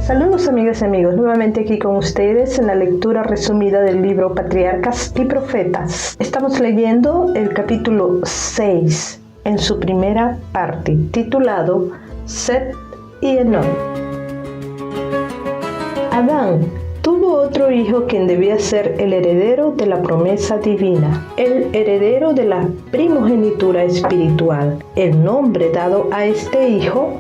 Saludos amigas y amigos, nuevamente aquí con ustedes en la lectura resumida del libro Patriarcas y Profetas. Estamos leyendo el capítulo 6 en su primera parte, titulado Set y Enoc. Adán tuvo otro hijo quien debía ser el heredero de la promesa divina, el heredero de la primogenitura espiritual. El nombre dado a este hijo,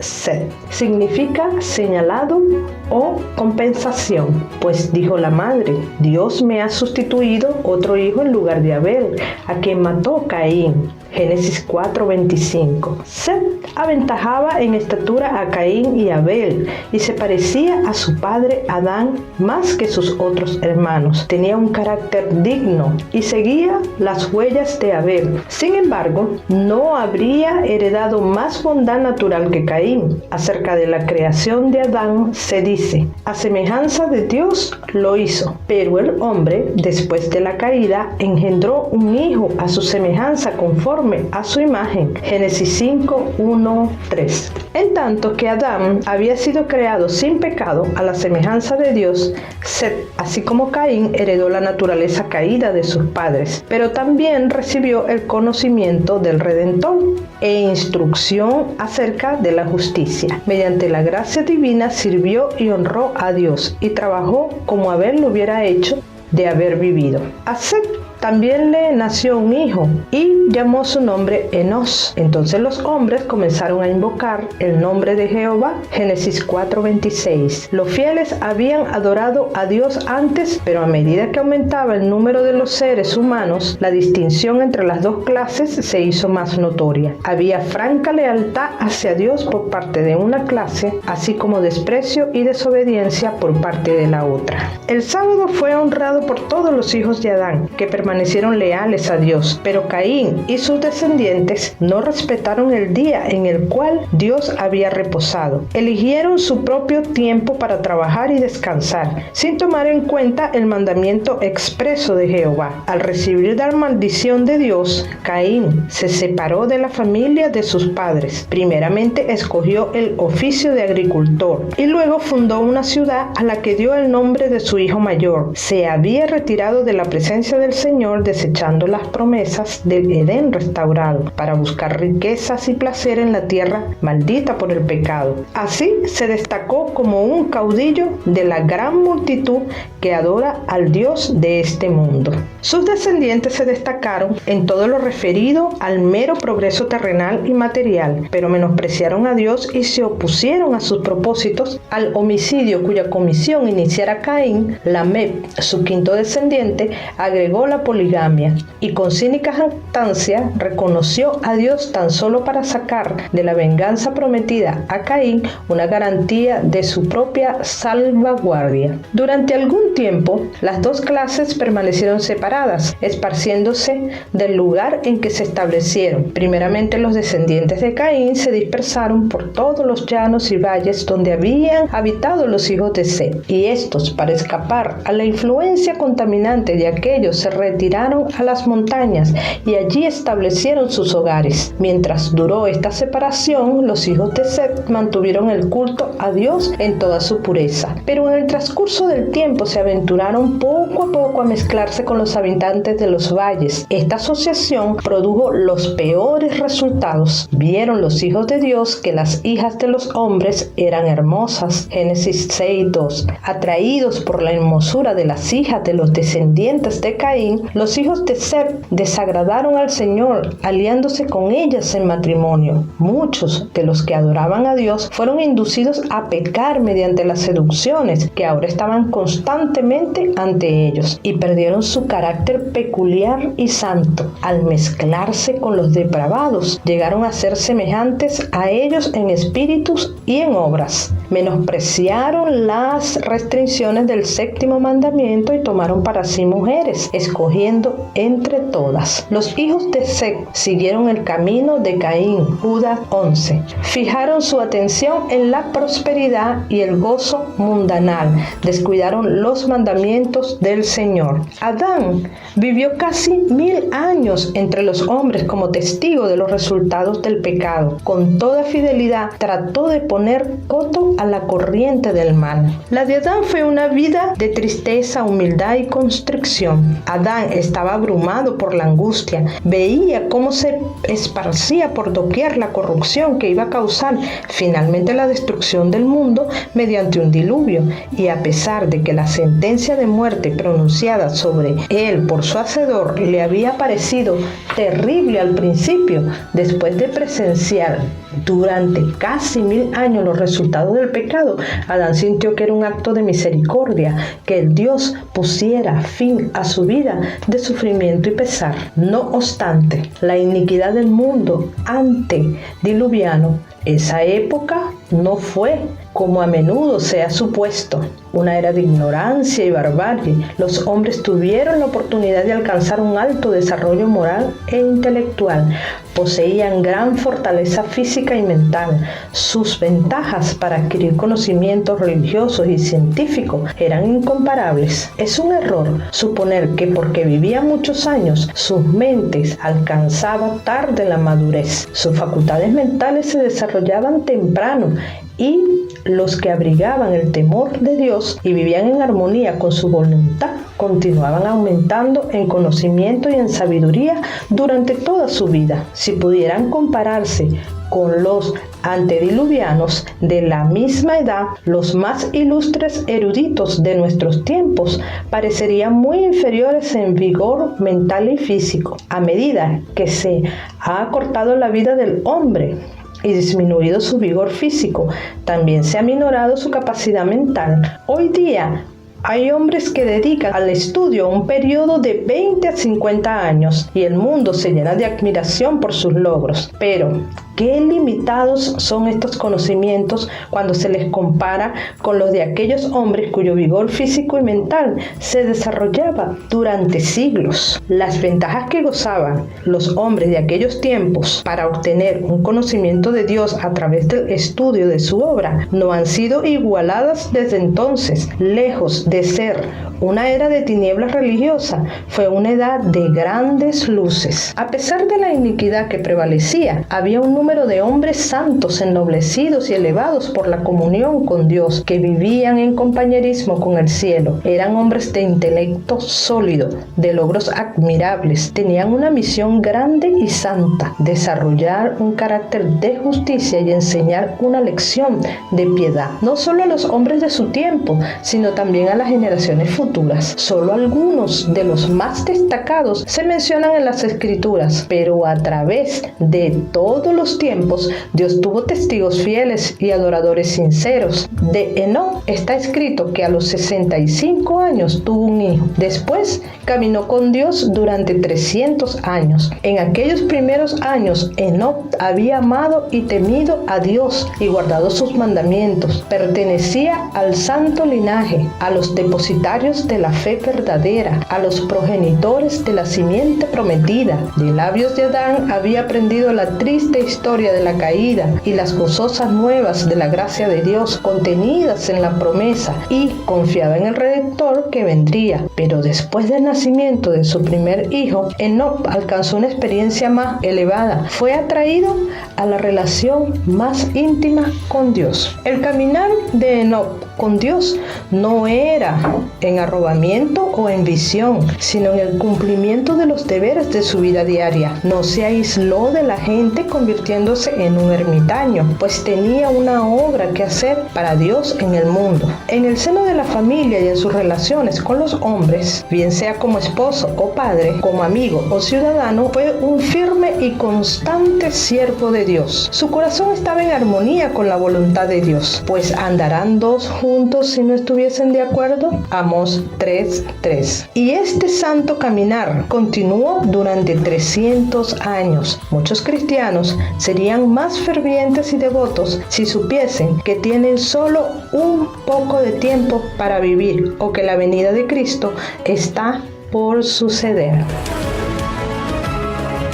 Set, significa señalado o compensación, pues dijo la madre: Dios me ha sustituido otro hijo en lugar de Abel, a quien mató Caín. Génesis 4:25. Set aventajaba en estatura a Caín y Abel y se parecía a su padre Adán más que sus otros hermanos. Tenía un carácter digno y seguía las huellas de Abel. Sin embargo, no habría heredado más bondad natural que Caín. Acerca de la creación de Adán se dice: a semejanza de Dios lo hizo, pero el hombre, después de la caída, engendró un hijo a su semejanza conforme a su imagen. Génesis 5:1-3. En tanto que Adán había sido creado sin pecado a la semejanza de Dios, Set, así como Caín, heredó la naturaleza caída de sus padres, pero también recibió el conocimiento del Redentor e instrucción acerca de la justicia. Mediante la gracia divina sirvió y honró a Dios y trabajó como Abel lo hubiera hecho de haber vivido. A Set también le nació un hijo y llamó su nombre Enos. Entonces los hombres comenzaron a invocar el nombre de Jehová. Génesis 4:26. Los fieles habían adorado a Dios antes, pero a medida que aumentaba el número de los seres humanos, la distinción entre las dos clases se hizo más notoria. Había franca lealtad hacia Dios por parte de una clase, así como desprecio y desobediencia por parte de la otra. El sábado fue honrado por todos los hijos de Adán, que permanecieron leales a Dios, pero Caín y sus descendientes no respetaron el día en el cual Dios había reposado. Eligieron su propio tiempo para trabajar y descansar, sin tomar en cuenta el mandamiento expreso de Jehová. Al recibir la maldición de Dios, Caín se separó de la familia de sus padres. Primeramente escogió el oficio de agricultor y luego fundó una ciudad a la que dio el nombre de su hijo mayor. Se había retirado de la presencia del Señor, desechando las promesas del Edén restaurado, para buscar riquezas y placer en la tierra maldita por el pecado. Así se destacó como un caudillo de la gran multitud que adora al Dios de este mundo. Sus descendientes se destacaron en todo lo referido al mero progreso terrenal y material, pero menospreciaron a Dios y se opusieron a sus propósitos. Al homicidio cuya comisión iniciara Caín, Lamec, su quinto descendiente, agregó la poligamia y con cínica jactancia reconoció a Dios tan solo para sacar de la venganza prometida a Caín una garantía de su propia salvaguardia. Durante algún tiempo, las dos clases permanecieron separadas, esparciéndose del lugar en que se establecieron. Primeramente, los descendientes de Caín se dispersaron por todos los llanos y valles donde habían habitado los hijos de Set, y estos, para escapar a la influencia contaminante de aquellos, se retiraron a las montañas y allí establecieron sus hogares. Mientras duró esta separación, los hijos de Set mantuvieron el culto a Dios en toda su pureza, pero en el transcurso del tiempo se aventuraron poco a poco a mezclarse con los habitantes de los valles. Esta asociación produjo los peores resultados. Vieron los hijos de Dios que las hijas de los hombres eran hermosas. Génesis 6:2. Atraídos por la hermosura de las hijas de los descendientes de Caín, los hijos de Set desagradaron al Señor, aliándose con ellas en matrimonio. Muchos de los que adoraban a Dios fueron inducidos a pecar mediante las seducciones que ahora estaban constantemente ante ellos, y perdieron su carácter peculiar y santo. Al mezclarse con los depravados, llegaron a ser semejantes a ellos en espíritus y en obras. Menospreciaron las restricciones del séptimo mandamiento y tomaron para sí mujeres escogidas escogiendo entre todas. Los hijos de Set siguieron el camino de Caín, Judas 11. Fijaron su atención en la prosperidad y el gozo mundanal. Descuidaron los mandamientos del Señor. Adán vivió casi 1000 años entre los hombres como testigo de los resultados del pecado. Con toda fidelidad trató de poner coto a la corriente del mal. La de Adán fue una vida de tristeza, humildad y constricción. Adán estaba abrumado por la angustia. Veía cómo se esparcía por doquier la corrupción que iba a causar finalmente la destrucción del mundo mediante un diluvio. Y a pesar de que la sentencia de muerte pronunciada sobre él por su hacedor le había parecido terrible al principio, después de presenciar durante casi 1000 años los resultados del pecado, Adán sintió que era un acto de misericordia que el Dios pusiera fin a su vida de sufrimiento y pesar. No obstante, la iniquidad del mundo antediluviano, esa época no fue, como a menudo se ha supuesto, una era de ignorancia y barbarie. Los hombres tuvieron la oportunidad de alcanzar un alto desarrollo moral e intelectual. Poseían gran fortaleza física y mental. Sus ventajas para adquirir conocimientos religiosos y científicos eran incomparables. Es un error suponer que porque vivían muchos años, sus mentes alcanzaban tarde la madurez. Sus facultades mentales se desarrollaban temprano y los que abrigaban el temor de Dios y vivían en armonía con su voluntad continuaban aumentando en conocimiento y en sabiduría durante toda su vida. Si pudieran compararse con los antediluvianos de la misma edad, los más ilustres eruditos de nuestros tiempos parecerían muy inferiores en vigor mental y físico. A medida que se ha acortado la vida del hombre y disminuido su vigor físico, también se ha minorado su capacidad mental. Hoy día hay hombres que dedican al estudio un periodo de 20 a 50 años y el mundo se llena de admiración por sus logros. Pero qué limitados son estos conocimientos cuando se les compara con los de aquellos hombres cuyo vigor físico y mental se desarrollaba durante siglos. Las ventajas que gozaban los hombres de aquellos tiempos para obtener un conocimiento de Dios a través del estudio de su obra no han sido igualadas desde entonces. Lejos de ser una era de tinieblas religiosa, fue una edad de grandes luces. A pesar de la iniquidad que prevalecía, había un número de hombres santos, ennoblecidos y elevados por la comunión con Dios, que vivían en compañerismo con el cielo. Eran hombres de intelecto sólido, de logros admirables. Tenían una misión grande y santa: desarrollar un carácter de justicia y enseñar una lección de piedad, no solo a los hombres de su tiempo, sino también a las generaciones futuras. Solo algunos de los más destacados se mencionan en las Escrituras, pero a través de todos los tiempos, Dios tuvo testigos fieles y adoradores sinceros. De Enoc está escrito que a los 65 años tuvo un hijo. Después caminó con Dios durante 300 años. En aquellos primeros años, Enoc había amado y temido a Dios y guardado sus mandamientos. Pertenecía al santo linaje, a los depositarios de la fe verdadera, a los progenitores de la simiente prometida. De labios de Adán había aprendido la triste historia de la caída y las gozosas nuevas de la gracia de Dios contenidas en la promesa, y confiaba en el Redentor que vendría. Pero después del nacimiento de su primer hijo, Enoc alcanzó una experiencia más elevada. Fue atraído a la relación más íntima con Dios. El caminar de Enoc con Dios no era en arrobamiento o en visión, sino en el cumplimiento de los deberes de su vida diaria. No se aisló de la gente convirtiéndose en un ermitaño, pues tenía una obra que hacer para Dios en el mundo. En el seno de la familia y en sus relaciones con los hombres, bien sea como esposo o padre, como amigo o ciudadano, fue un firme y constante siervo de Dios. Su corazón estaba en armonía con la voluntad de Dios, pues andarán dos juntos si no estuviesen de acuerdo. Amós 3:3. Y este santo caminar continuó durante 300 años. Muchos cristianos serían más fervientes y devotos si supiesen que tienen solo un poco de tiempo para vivir, o que la venida de Cristo está por suceder.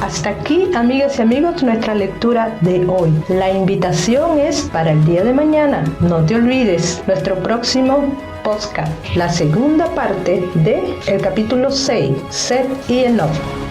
Hasta aquí, amigas y amigos, nuestra lectura de hoy. La invitación es para el día de mañana. No te olvides, nuestro próximo podcast, la segunda parte de el capítulo 6, Seth y Enoch.